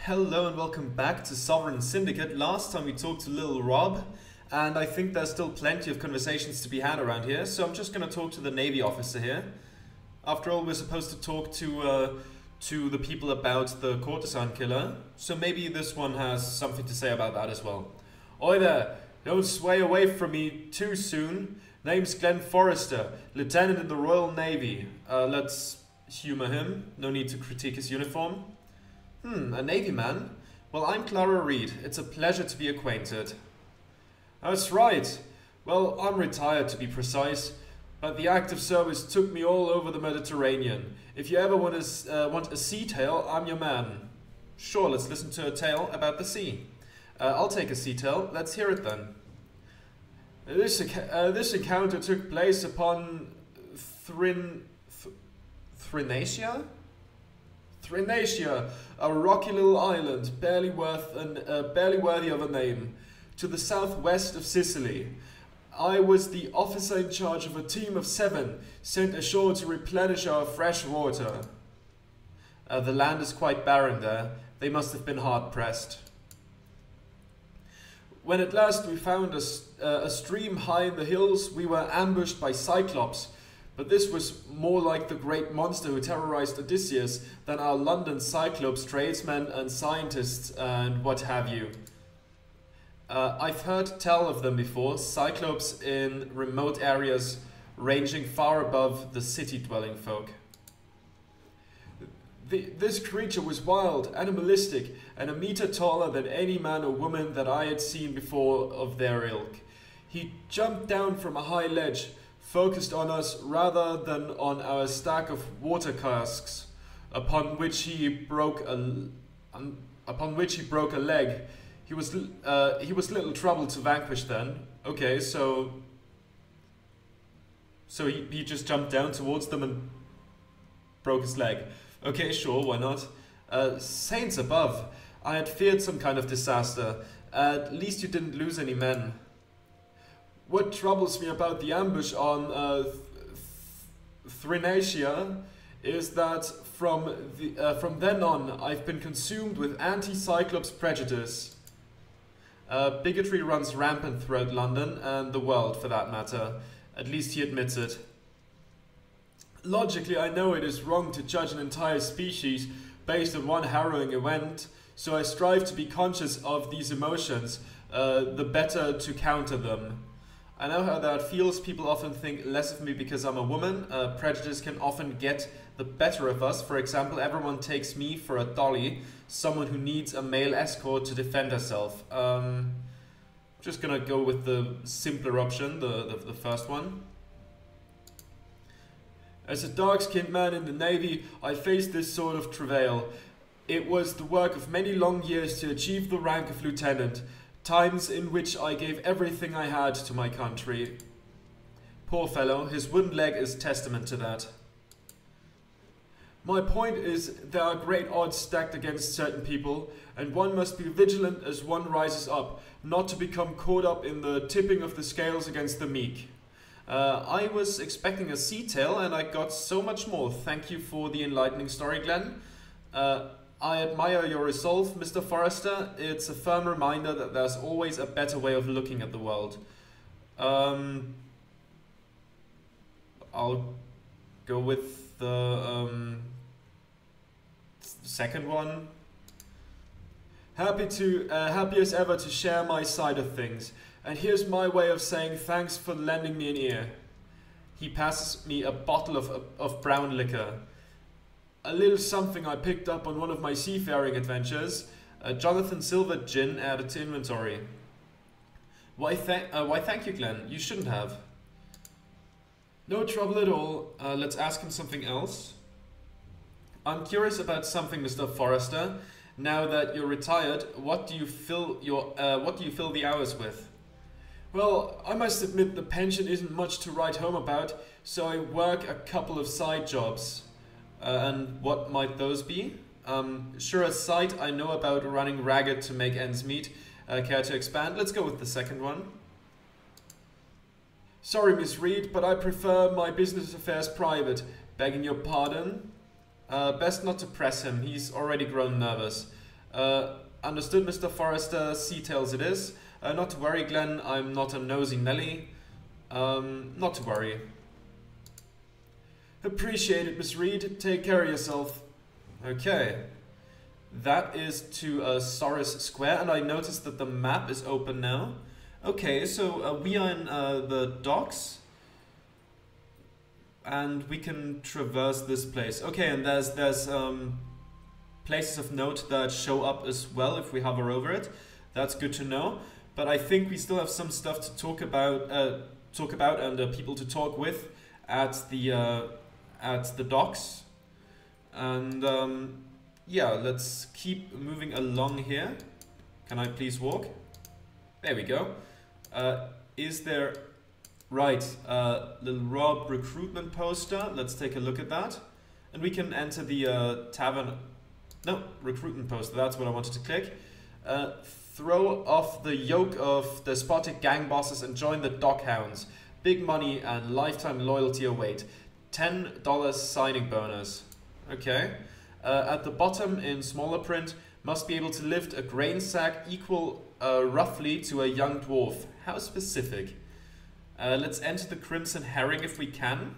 Hello and welcome back to Sovereign Syndicate. Last time we talked to Little Rob, and I think there's still plenty of conversations to be had around here, so I'm just going to talk to the Navy officer here. After all, we're supposed to talk to the people about the courtesan killer, so maybe this one has something to say about that as well. Oi there, don't sway away from me too soon. Name's Glenn Forrester, Lieutenant in the Royal Navy. Let's humor him, no need to critique his uniform. A Navy man? Well, I'm Clara Reed. It's a pleasure to be acquainted. That's right. Well, I'm retired to be precise, but the active service took me all over the Mediterranean. If you ever want a sea tale, I'm your man. Sure, let's listen to a tale about the sea. I'll take a sea tale. Let's hear it then. This encounter took place upon Thrinacia, a rocky little island, barely worthy of a name, to the southwest of Sicily. I was the officer in charge of a team of 7, sent ashore to replenish our fresh water. The land is quite barren there. They must have been hard-pressed. When at last we found a stream high in the hills, we were ambushed by Cyclops. But this was more like the great monster who terrorized Odysseus than our London Cyclops tradesmen and scientists and what have you. I've heard tell of them before, Cyclops in remote areas ranging far above the city-dwelling folk. This creature was wild, animalistic, and a meter taller than any man or woman that I had seen before of their ilk. He jumped down from a high ledge, focused on us rather than on our stack of water casks, upon which he broke a leg. He was little trouble to vanquish then. Okay, so he just jumped down towards them and broke his leg. Okay, sure, why not? Saints above, I had feared some kind of disaster. At least you didn't lose any men. What troubles me about the ambush on Thrinacia is that from then on I've been consumed with anti-Cyclops prejudice. Bigotry runs rampant throughout London and the world for that matter. At least he admits it. Logically, I know it is wrong to judge an entire species based on one harrowing event, so I strive to be conscious of these emotions, the better to counter them. I know how that feels. People often think less of me because I'm a woman. Prejudice can often get the better of us. For example, everyone takes me for a dolly, someone who needs a male escort to defend herself. Just gonna go with the simpler option, the first one. As a dark-skinned man in the Navy, I faced this sort of travail. It was the work of many long years to achieve the rank of lieutenant. Times in which I gave everything I had to my country. Poor fellow, his wooden leg is testament to that. My point is, there are great odds stacked against certain people, and one must be vigilant as one rises up, not to become caught up in the tipping of the scales against the meek. I was expecting a sea tale, and I got so much more. Thank you for the enlightening story, Glenn. I admire your resolve, Mr. Forrester. It's a firm reminder that there's always a better way of looking at the world. I'll go with the second one. Happy as ever to share my side of things. And here's my way of saying thanks for lending me an ear. He passes me a bottle of brown liquor. A little something I picked up on one of my seafaring adventures. Jonathan Silver gin added to inventory. Why thank you, Glenn. You shouldn't have. No trouble at all. Let's ask him something else. I'm curious about something, Mr. Forrester. Now that you're retired, what do you fill the hours with? Well, I must admit the pension isn't much to write home about, so I work a couple of side jobs. And what might those be? Sure, as sight, I know about running ragged to make ends meet. Care to expand? Let's go with the second one. Sorry, Miss Reed, but I prefer my business affairs private. Begging your pardon? Best not to press him. He's already grown nervous. Understood, Mr. Forrester. Sea tails it is. Not to worry, Glenn. I'm not a nosy Nelly. Not to worry. Appreciate it, Miss Reed. Take care of yourself. Okay. That is to Soris Square, and I noticed that the map is open now. Okay, so we are in the docks. And we can traverse this place. Okay, and there's places of note that show up as well if we hover over it. That's good to know. But I think we still have some stuff to talk about and people to talk with at the docks. And yeah, let's keep moving along here. Can I please walk? There we go. Is there... Right, little Rob recruitment poster. Let's take a look at that. And we can enter the tavern... No, recruitment poster, that's what I wanted to click. Throw off the yoke of despotic gang bosses and join the Dockhounds. Big money and lifetime loyalty await. $10 signing bonus. Okay. At the bottom in smaller print, must be able to lift a grain sack equal roughly to a young dwarf. How specific? Let's enter the Crimson Herring if we can.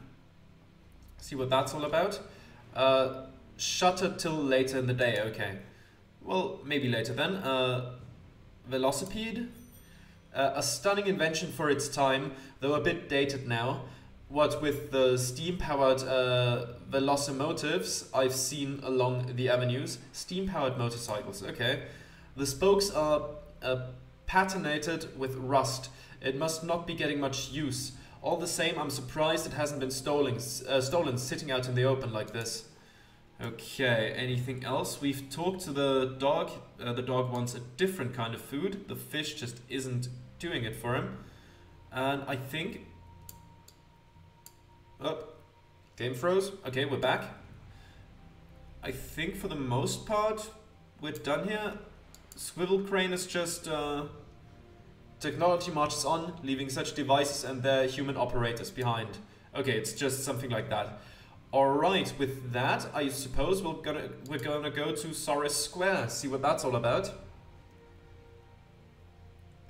See what that's all about. Shutter till later in the day. Okay. Well, maybe later then. Velocipede. A stunning invention for its time, though a bit dated now. What with the steam-powered velocimotives I've seen along the avenues. Steam-powered motorcycles. Okay. The spokes are patinated with rust. It must not be getting much use. All the same, I'm surprised it hasn't been stolen sitting out in the open like this. Okay, anything else? We've talked to the dog. The dog wants a different kind of food. The fish just isn't doing it for him. And I think... Oh, game froze. Okay, we're back. I think for the most part, we're done here. Swivel crane is just... Technology marches on, leaving such devices and their human operators behind. Okay, it's just something like that. Alright, with that, I suppose we're gonna go to Soris Square, see what that's all about.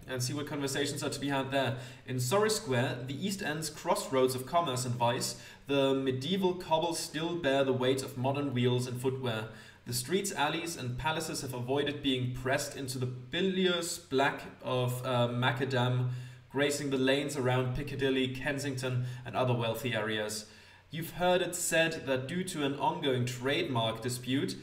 And see what conversations are to be had there. In Soris Square, the East End's crossroads of commerce and vice, the medieval cobbles still bear the weight of modern wheels and footwear. The streets, alleys and palaces have avoided being pressed into the bilious black of macadam, gracing the lanes around Piccadilly, Kensington and other wealthy areas. You've heard it said that due to an ongoing trademark dispute,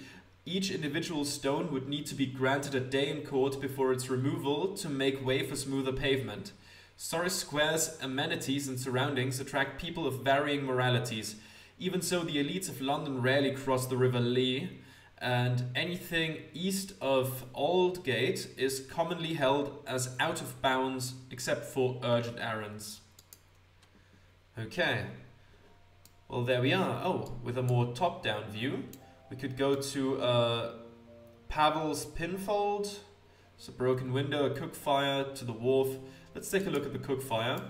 each individual stone would need to be granted a day in court before its removal to make way for smoother pavement. Soris Square's amenities and surroundings attract people of varying moralities. Even so, the elites of London rarely cross the River Lee, and anything east of Aldgate is commonly held as out of bounds except for urgent errands. Okay. Well, there we are. Oh, with a more top-down view, we could go to Pavel's Pinfold. It's a broken window, a cook fire to the wharf. Let's take a look at the cook fire.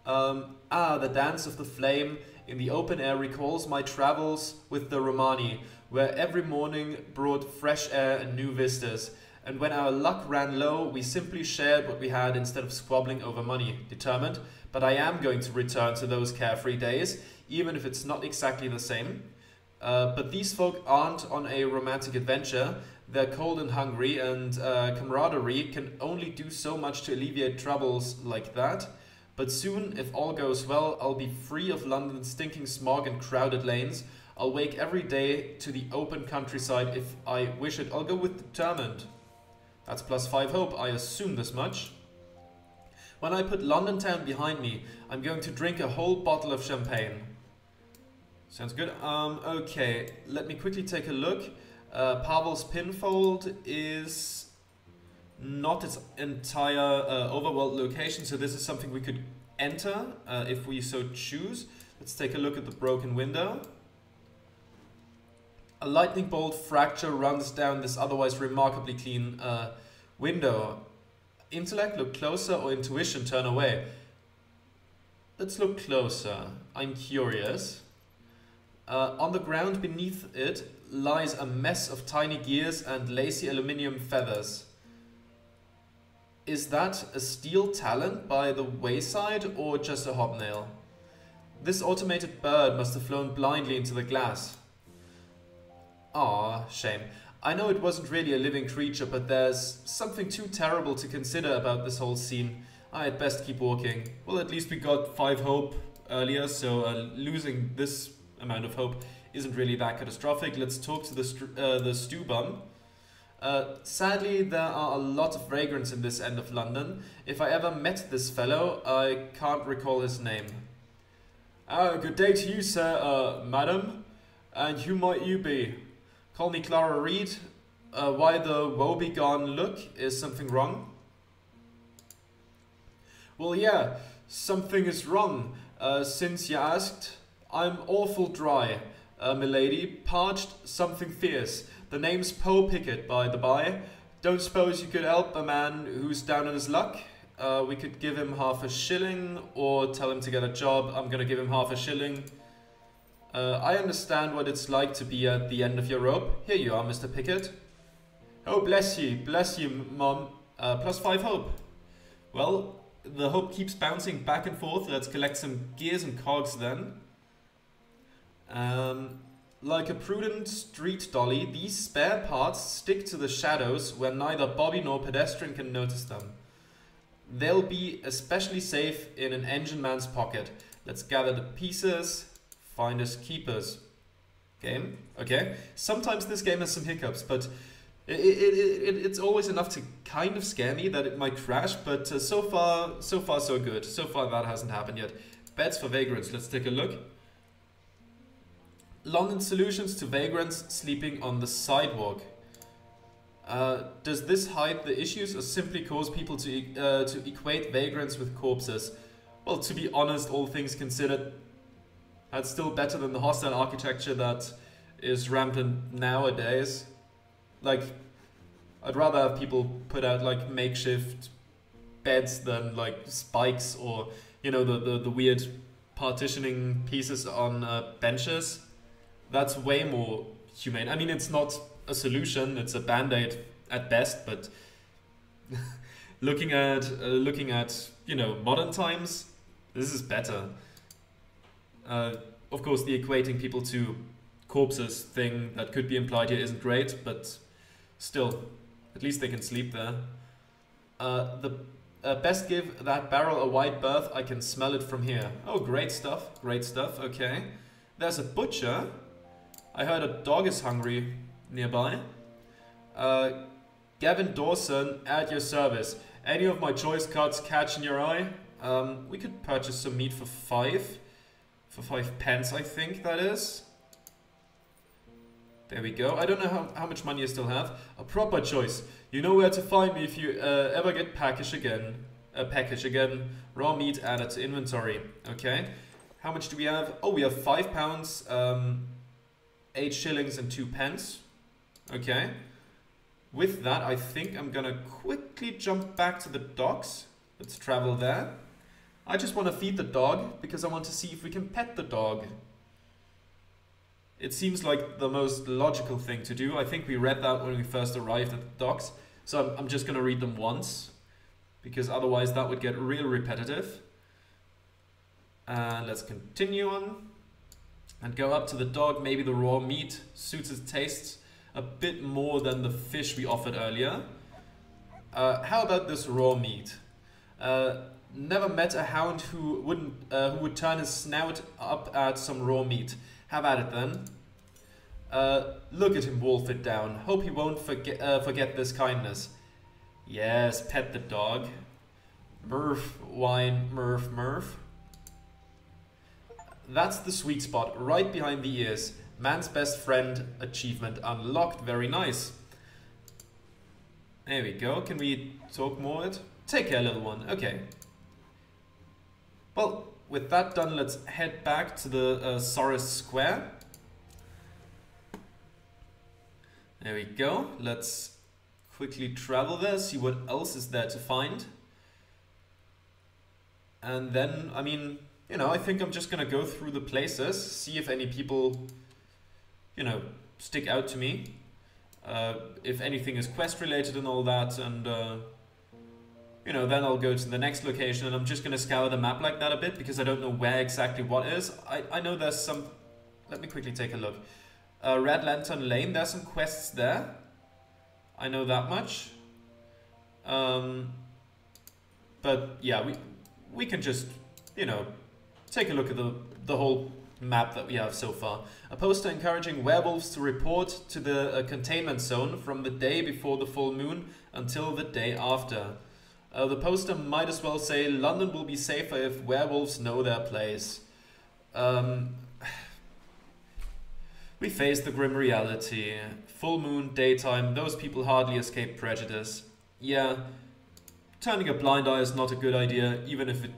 The dance of the flame in the open air recalls my travels with the Romani, where every morning brought fresh air and new vistas. And when our luck ran low, we simply shared what we had instead of squabbling over money. Determined, but I am going to return to those carefree days, even if it's not exactly the same. But these folk aren't on a romantic adventure. They're cold and hungry, and camaraderie can only do so much to alleviate troubles like that. But soon, if all goes well, I'll be free of London's stinking smog and crowded lanes. I'll wake every day to the open countryside if I wish it. I'll go with determined. That's +5 hope, I assume this much. When I put London town behind me, I'm going to drink a whole bottle of champagne. Sounds good. Okay, let me quickly take a look. Pavel's Pinfold is not its entire overworld location, so this is something we could enter if we so choose. Let's take a look at the broken window. A lightning bolt fracture runs down this otherwise remarkably clean window. Intellect, look closer, or intuition, turn away? Let's look closer. I'm curious. On the ground beneath it, lies a mess of tiny gears and lacy aluminium feathers. Is that a steel talent by the wayside or just a hobnail? This automated bird must have flown blindly into the glass. Ah, shame. I know it wasn't really a living creature, but there's something too terrible to consider about this whole scene. I had best keep walking. Well, at least we got 5 hope earlier, so losing this amount of hope isn't really that catastrophic. Let's talk to the stew bum. Sadly, there are a lot of vagrants in this end of London. If I ever met this fellow, I can't recall his name. Good day to you, sir, madam. And who might you be? Call me Clara Reed. Why the woebegone look? Is something wrong? Well, yeah, something is wrong. Since you asked, I'm awful dry, milady. Parched, something fierce. The name's Poe Pickett, by the by. Don't suppose you could help a man who's down on his luck? We could give him half a shilling, or tell him to get a job. I'm gonna give him half a shilling. I understand what it's like to be at the end of your rope. Here you are, Mr. Pickett. Oh, bless you, Mom. +5 hope. Well, the hope keeps bouncing back and forth. Let's collect some gears and cogs then. Like a prudent street dolly, these spare parts stick to the shadows where neither Bobby nor pedestrian can notice them. They'll be especially safe in an engine man's pocket. Let's gather the pieces. Finders keepers. Game. Okay. Sometimes this game has some hiccups, but it's always enough to kind of scare me that it might crash, but so far so good. So far that hasn't happened yet. Beds for vagrants. Let's take a look. London solutions to vagrants sleeping on the sidewalk. Does this hide the issues or simply cause people to equate vagrants with corpses? Well, to be honest, all things considered, that's still better than the hostile architecture that is rampant nowadays. Like, I'd rather have people put out like makeshift beds than like spikes or, you know, the weird partitioning pieces on benches. That's way more humane. I mean, it's not a solution, it's a band-aid at best, but looking at you know, modern times, this is better. Of course, the equating people to corpses thing that could be implied here isn't great, but still, at least they can sleep there. Best give that barrel a wide berth. I can smell it from here. Oh, great stuff, okay. There's a butcher. I heard a dog is hungry nearby. Gavin Dawson, at your service. Any of my choice cuts catching your eye? We could purchase some meat for 5 pence, I think that is. There we go. I don't know how much money you still have. A proper choice. You know where to find me if you ever get package again. Raw meat added to inventory. Okay. How much do we have? Oh, we have £5, 8 shillings and 2 pence. Okay. With that, I think I'm gonna quickly jump back to the docks. Let's travel there. I just want to feed the dog because I want to see if we can pet the dog. It seems like the most logical thing to do. I think we read that when we first arrived at the docks. So I'm just going to read them once, because otherwise that would get real repetitive. And let's continue on and go up to the dog. Maybe the raw meat suits its tastes a bit more than the fish we offered earlier. How about this raw meat? Never met a hound who would turn his snout up at some raw meat. Have at it then. Look at him wolf it down. Hope he won't forget this kindness. Yes, pet the dog. Murph, wine, Murph, Murph. That's the sweet spot, right behind the ears. Man's best friend, achievement unlocked. Very nice. There we go. Can we talk more? Take care, little one. Okay. Well, with that done, let's head back to the Soros Square. There we go. Let's quickly travel there, see what else is there to find. And then, I mean, you know, I think I'm just gonna go through the places, see if any people, you know, stick out to me. If anything is quest related and all that, and you know, then I'll go to the next location, and I'm just gonna scour the map like that a bit because I don't know where exactly what is. I know there's some. Let me quickly take a look. Red Lantern Lane. There's some quests there. I know that much. But yeah, we can just, you know, take a look at the whole map that we have so far. A poster encouraging werewolves to report to the containment zone from the day before the full moon until the day after. The poster might as well say London will be safer if werewolves know their place. We face the grim reality. Full moon, daytime, those people hardly escape prejudice. Yeah, turning a blind eye is not a good idea, even if it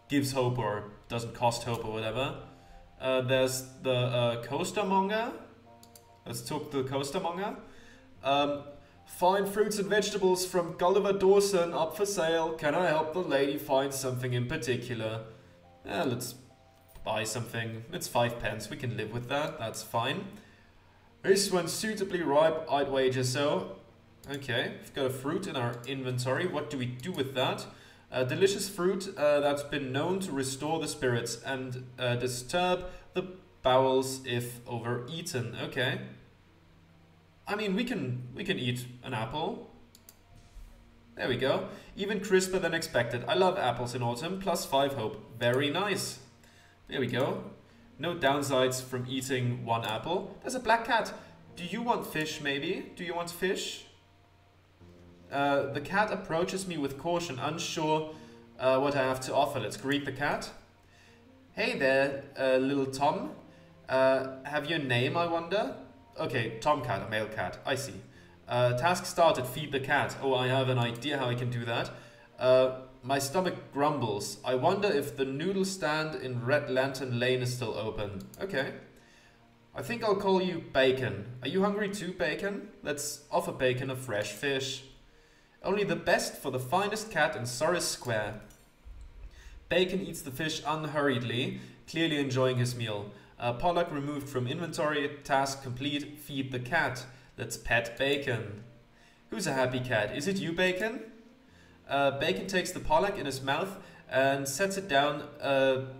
gives hope or doesn't cost hope or whatever. There's the costermonger. Let's talk to the costermonger. Fine fruits and vegetables from Gulliver Dawson up for sale. Can I help the lady find something in particular? Let's buy something. It's 5 pence. We can live with that. That's fine. This one's suitably ripe. I'd wager so. Okay, we've got a fruit in our inventory. What do we do with that? Delicious fruit that's been known to restore the spirits and disturb the bowels if overeaten. Okay. I mean, we can eat an apple. There we go. Even crisper than expected. I love apples in autumn. +5 hope. Very nice. There we go. No downsides from eating one apple. There's a black cat. Do you want fish, maybe? Do you want fish? The cat approaches me with caution, unsure what I have to offer. Let's greet the cat. Hey there, little Tom. Have you a name, I wonder? Okay, Tomcat, a male cat. I see. Task started, feed the cat. Oh, I have an idea how I can do that. My stomach grumbles. I wonder if the noodle stand in Red Lantern Lane is still open. Okay. I think I'll call you Bacon. Are you hungry too, Bacon? Let's offer Bacon a fresh fish. Only the best for the finest cat in Sorris Square. Bacon eats the fish unhurriedly, clearly enjoying his meal. Pollock removed from inventory. Task complete. Feed the cat. Let's pet Bacon. Who's a happy cat? Is it you, Bacon? Bacon takes the pollock in his mouth and sets it down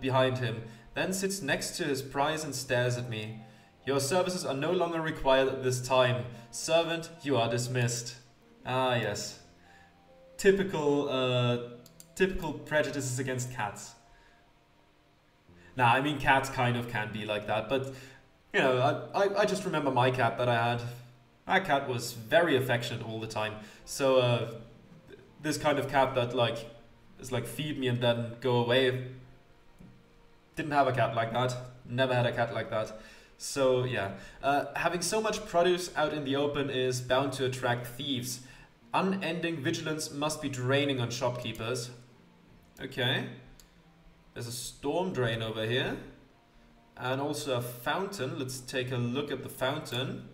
behind him, then sits next to his prize and stares at me. Your services are no longer required at this time. Servant, you are dismissed. Ah, yes. Typical prejudices against cats. Nah, I mean, cats kind of can be like that, but, you know, I just remember my cat that I had. My cat was very affectionate all the time, so, this kind of cat that is like feed me and then go away. Didn't have a cat like that. Never had a cat like that. So yeah, having so much produce out in the open is bound to attract thieves. Unending vigilance must be draining on shopkeepers. Okay. There's a storm drain over here. And also a fountain. Let's take a look at the fountain.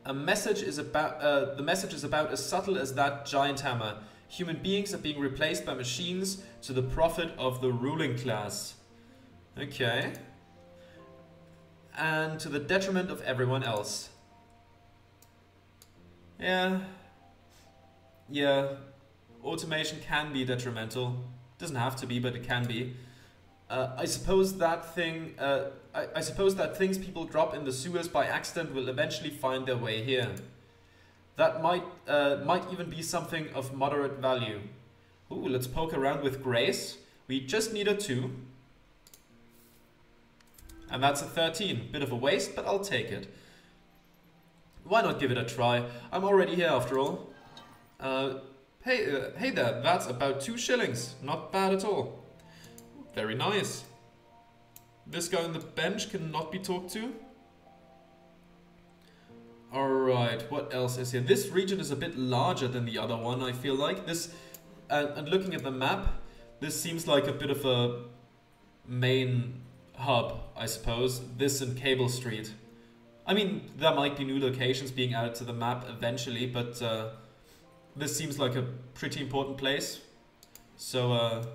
The message is about as subtle as that giant hammer. Human beings are being replaced by machines to the profit of the ruling class. Okay. And to the detriment of everyone else. Yeah. Automation can be detrimental. Doesn't have to be, but it can be. I suppose that things people drop in the sewers by accident will eventually find their way here. That might even be something of moderate value. Ooh, let's poke around with Grace. We just need a 2. And that's a 13. Bit of a waste, but I'll take it. Why not give it a try? I'm already here after all. Hey there, that's about 2 shillings. Not bad at all. Very nice. This guy on the bench cannot be talked to. Alright, what else is here? This region is a bit larger than the other one, I feel like. This, and looking at the map, this seems like a bit of a main hub, I suppose. This and Cable Street. I mean, there might be new locations being added to the map eventually, but this seems like a pretty important place. So,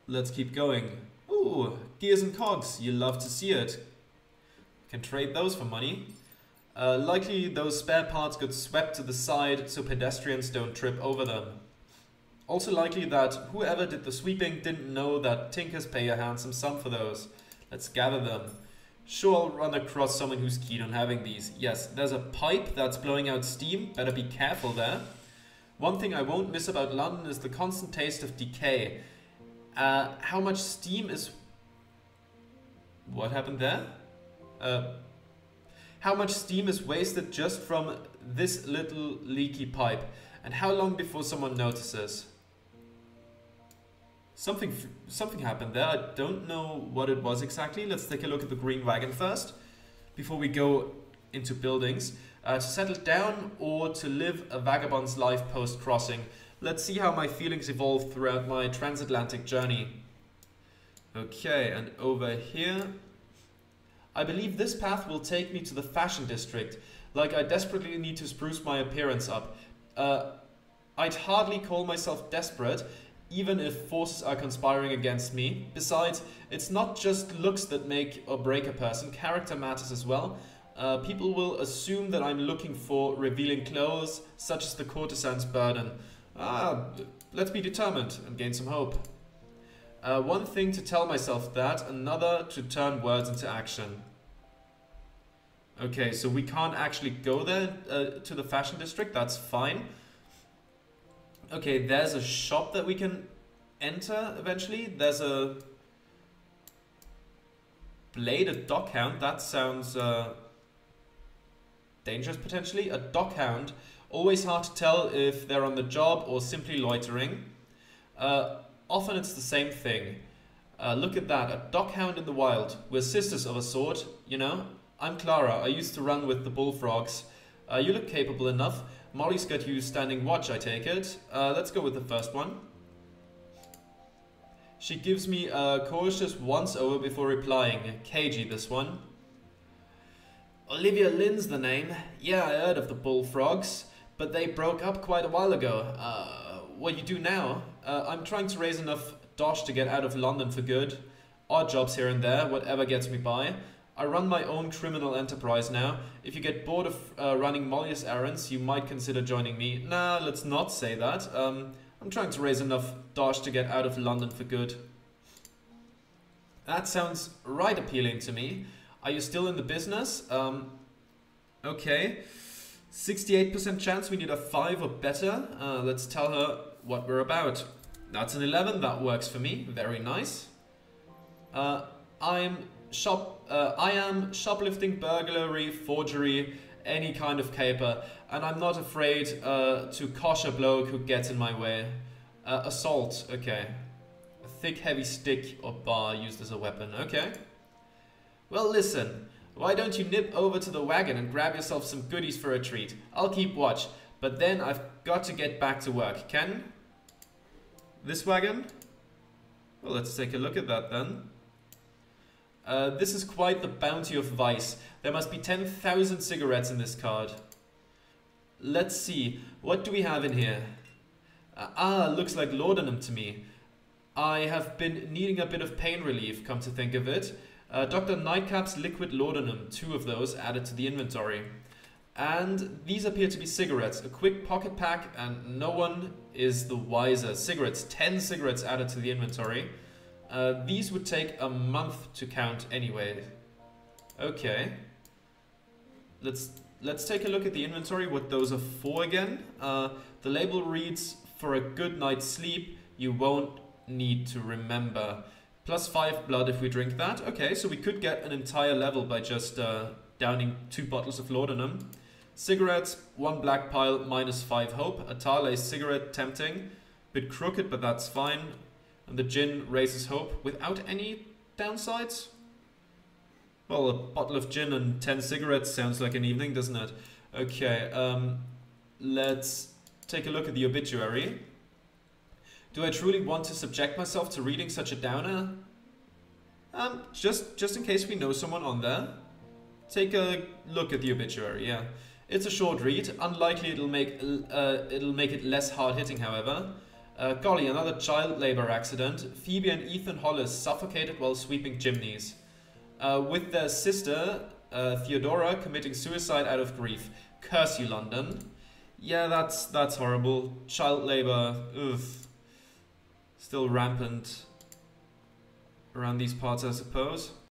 let's keep going. Ooh, gears and cogs. You love to see it. Can trade those for money. Likely those spare parts got swept to the side so pedestrians don't trip over them. Also likely that whoever did the sweeping didn't know that tinkers pay a handsome sum for those. Let's gather them. Sure, I'll run across someone who's keen on having these. Yes, there's a pipe that's blowing out steam. Better be careful there. One thing I won't miss about London is the constant taste of decay. How much steam is... What happened there? How much steam is wasted just from this little leaky pipe? And how long before someone notices? Something happened there. I don't know what it was exactly. Let's take a look at the green wagon first, before we go into buildings. To settle down or to live a vagabond's life post-crossing. Let's see how my feelings evolve throughout my transatlantic journey. Okay, and over here... I believe this path will take me to the fashion district. Like, I desperately need to spruce my appearance up. I'd hardly call myself desperate, even if forces are conspiring against me. Besides, it's not just looks that make or break a person, character matters as well. People will assume that I'm looking for revealing clothes, such as the courtesan's burden. Let's be determined and gain some hope. One thing to tell myself that, another to turn words into action. Okay, so we can't actually go there to the fashion district, that's fine. Okay, there's a shop that we can enter eventually. There's a bladed dockhound, that sounds dangerous potentially. A dockhound, always hard to tell if they're on the job or simply loitering. Often it's the same thing. Look at that, a dockhound in the wild. We're sisters of a sort, you know. I'm Clara, I used to run with the bullfrogs. You look capable enough. Molly's got you standing watch, I take it. Let's go with the first one. She gives me a cautious once over before replying. Cagey, this one. Olivia Lynn's the name. Yeah, I heard of the bullfrogs, but they broke up quite a while ago. What you do now? I'm trying to raise enough dosh to get out of London for good. Odd jobs here and there, whatever gets me by. I run my own criminal enterprise now. If you get bored of running Molly's errands, you might consider joining me. Nah, let's not say that. I'm trying to raise enough dosh to get out of London for good. That sounds right appealing to me. Are you still in the business? Okay. 68% chance we need a 5 or better. Let's tell her what we're about. That's an 11, that works for me. Very nice. I am shoplifting, burglary, forgery, any kind of caper, and I'm not afraid to cosh a bloke who gets in my way. Assault, okay. A thick, heavy stick or bar used as a weapon, okay. Well, listen. Why don't you nip over to the wagon and grab yourself some goodies for a treat? I'll keep watch, but then I've got to get back to work. Ken? This wagon? Well, let's take a look at that then. This is quite the bounty of vice. There must be 10,000 cigarettes in this card. Let's see. What do we have in here? Looks like laudanum to me. I have been needing a bit of pain relief, come to think of it. Dr. Nightcap's liquid laudanum, 2 of those added to the inventory. And these appear to be cigarettes, a quick pocket pack, and no one is the wiser. Cigarettes, 10 cigarettes added to the inventory. These would take a month to count anyway. Okay. Let's take a look at the inventory, what those are for again. The label reads, for a good night's sleep, you won't need to remember. Plus 5 blood if we drink that. Okay, so we could get an entire level by just downing 2 bottles of laudanum. Cigarettes, 1 black pile, minus 5 hope. A Tarlay cigarette, tempting. Bit crooked, but that's fine. And the gin raises hope without any downsides. Well, a bottle of gin and 10 cigarettes sounds like an evening, doesn't it? Okay, let's take a look at the obituary. Do I truly want to subject myself to reading such a downer? Just in case we know someone on there. Take a look at the obituary, yeah. It's a short read. Unlikely it'll make it less hard-hitting, however. Golly, another child labor accident. Phoebe and Ethan Hollis suffocated while sweeping chimneys. With their sister, Theodora committing suicide out of grief. Curse you, London. Yeah, that's horrible. Child labor, ugh. Still rampant around these parts, I suppose.